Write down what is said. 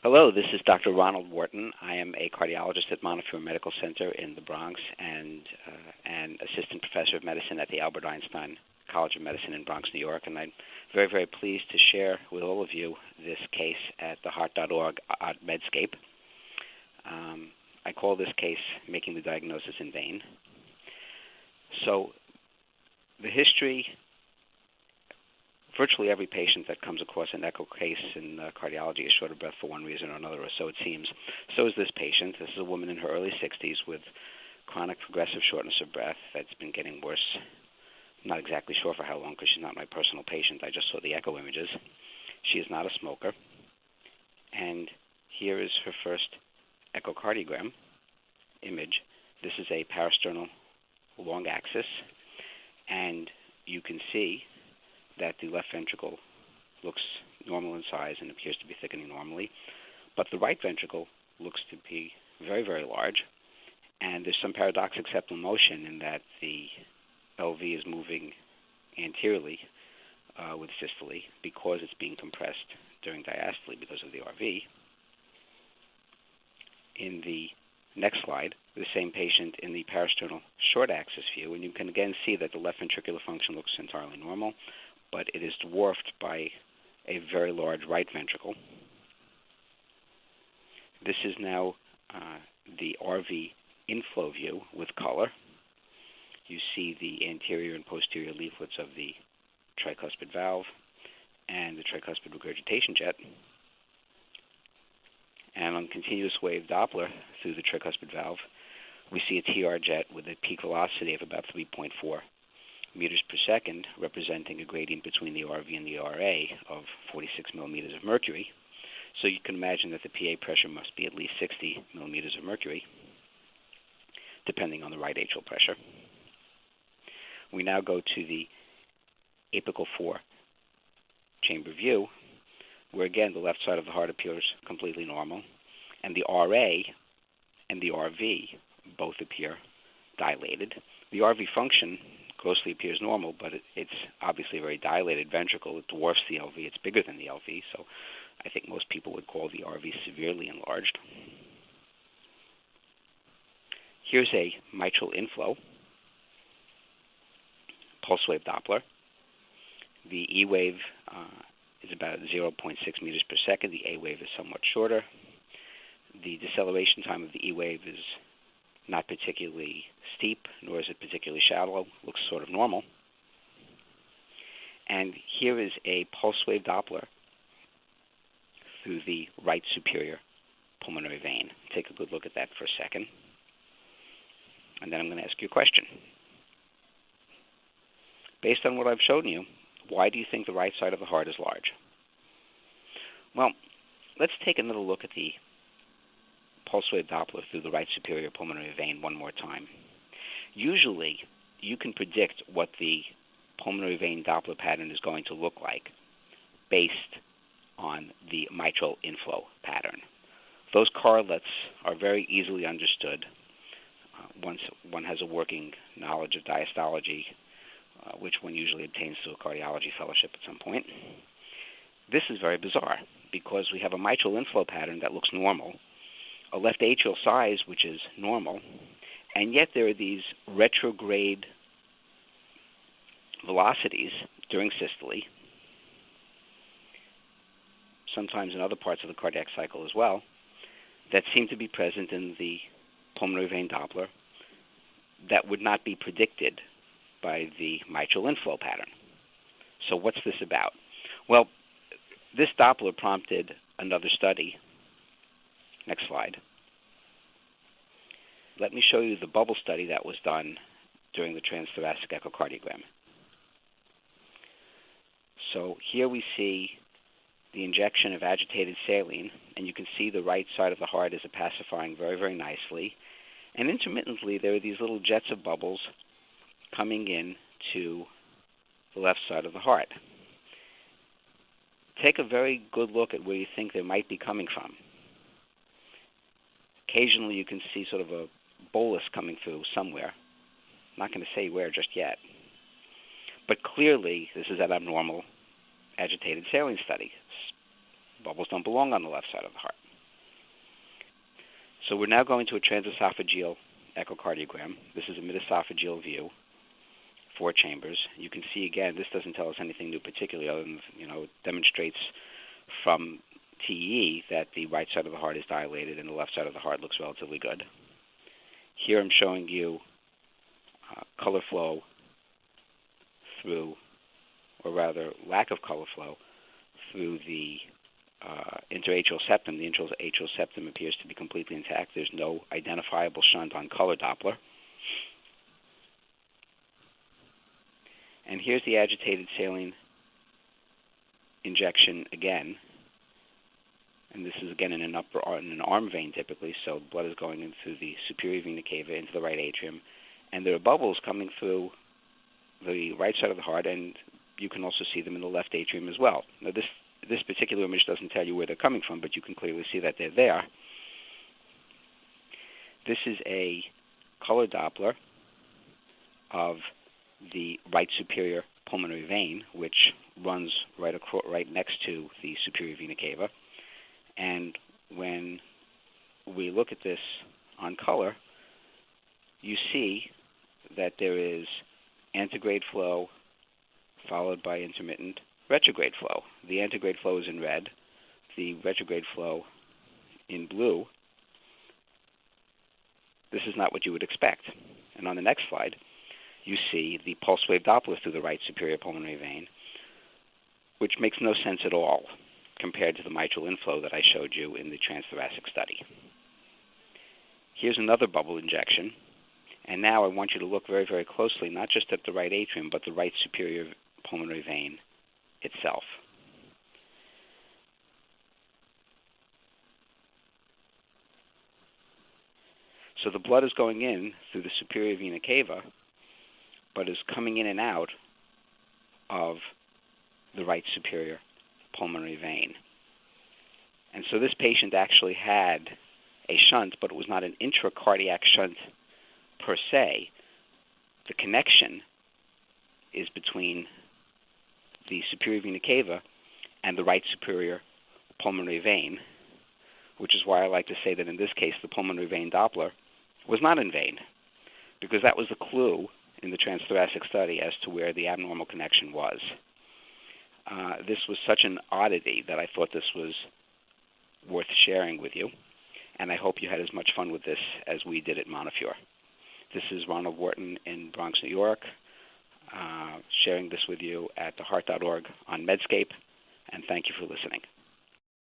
Hello, this is Dr. Ronald Wharton. I am a cardiologist at Montefiore Medical Center in the Bronx and an assistant professor of medicine at the Albert Einstein College of Medicine in Bronx, New York. And I'm very, very pleased to share with all of you this case at theheart.org at Medscape. I call this case Making the Diagnosis in Vain. So the history, virtually every patient that comes across an echo case in cardiology is short of breath for one reason or another, or so it seems. So is this patient. This is a woman in her early 60s with chronic progressive shortness of breath that's been getting worse. I'm not exactly sure for how long because she's not my personal patient. I just saw the echo images. She is not a smoker. And here is her first echocardiogram image. This is a parasternal long axis, and you can see that the left ventricle looks normal in size and appears to be thickening normally, but the right ventricle looks to be very, very large, and there's some paradoxic septal motion in that the LV is moving anteriorly with systole because it's being compressed during diastole because of the RV. In the next slide, the same patient in the parasternal short axis view, and you can again see that the left ventricular function looks entirely normal, but it is dwarfed by a very large right ventricle. This is now the RV inflow view with color. You see the anterior and posterior leaflets of the tricuspid valve and the tricuspid regurgitation jet. And on continuous wave Doppler through the tricuspid valve, we see a TR jet with a peak velocity of about 3.4 meters per second, representing a gradient between the RV and the RA of 46 millimeters of mercury. So you can imagine that the PA pressure must be at least 60 millimeters of mercury, depending on the right atrial pressure. We now go to the apical 4 chamber view, where again the left side of the heart appears completely normal, and the RA and the RV both appear dilated. The RV function grossly appears normal, but it's obviously a very dilated ventricle. It dwarfs the LV. It's bigger than the LV, so I think most people would call the RV severely enlarged. Here's a mitral inflow, pulse wave Doppler. The E wave is about 0.6 meters per second. The A wave is somewhat shorter. The deceleration time of the E wave is not particularly steep, nor is it particularly shallow. Looks sort of normal. And here is a pulse wave Doppler through the right superior pulmonary vein. Take a good look at that for a second. And then I'm going to ask you a question. Based on what I've shown you, why do you think the right side of the heart is large? Well, let's take another look at the pulse wave Doppler through the right superior pulmonary vein one more time. Usually, you can predict what the pulmonary vein Doppler pattern is going to look like based on the mitral inflow pattern. Those correlates are very easily understood once one has a working knowledge of diastology, which one usually obtains through a cardiology fellowship at some point. This is very bizarre because we have a mitral inflow pattern that looks normal, a left atrial size which is normal, and yet there are these retrograde velocities during systole, sometimes in other parts of the cardiac cycle as well, that seem to be present in the pulmonary vein Doppler that would not be predicted by the mitral inflow pattern. So what's this about? Well, this Doppler prompted another study. Next slide. Let me show you the bubble study that was done during the transthoracic echocardiogram. So here we see the injection of agitated saline, and you can see the right side of the heart is pacifying very, very nicely. And intermittently, there are these little jets of bubbles coming in to the left side of the heart. Take a very good look at where you think they might be coming from. Occasionally, you can see sort of a bolus coming through somewhere. I'm not going to say where just yet. But clearly, this is an abnormal agitated saline study. Bubbles don't belong on the left side of the heart. So we're now going to a transesophageal echocardiogram. This is a mid-esophageal view, 4 chambers. You can see, again, this doesn't tell us anything new particularly other than, it demonstrates from TE that the right side of the heart is dilated and the left side of the heart looks relatively good. Here I'm showing you color flow through, or rather lack of color flow, through the interatrial septum. The interatrial septum appears to be completely intact. There's no identifiable shunt on color Doppler. And here's the agitated saline injection again. And this is again in an arm vein typically, so blood is going into the superior vena cava, into the right atrium. And there are bubbles coming through the right side of the heart, and you can also see them in the left atrium as well. Now this particular image doesn't tell you where they're coming from, but you can clearly see that they're there. This is a color Doppler of the right superior pulmonary vein, which runs right next to the superior vena cava. And when we look at this on color, you see that there is antegrade flow followed by intermittent retrograde flow. The antegrade flow is in red, the retrograde flow in blue. This is not what you would expect. And on the next slide, you see the pulse wave Doppler through the right superior pulmonary vein, which makes no sense at all compared to the mitral inflow that I showed you in the transthoracic study. Here's another bubble injection, and now I want you to look very, very closely, not just at the right atrium, but the right superior pulmonary vein itself. So the blood is going in through the superior vena cava, but is coming in and out of the right superior pulmonary vein. And so this patient actually had a shunt, but it was not an intracardiac shunt per se. The connection is between the superior vena cava and the right superior pulmonary vein, which is why I like to say that in this case the pulmonary vein Doppler was not in vain, because that was the clue in the transthoracic study as to where the abnormal connection was. This was such an oddity that I thought this was worth sharing with you, and I hope you had as much fun with this as we did at Montefiore. This is Ronald Wharton in Bronx, New York, sharing this with you at theheart.org on Medscape, and thank you for listening.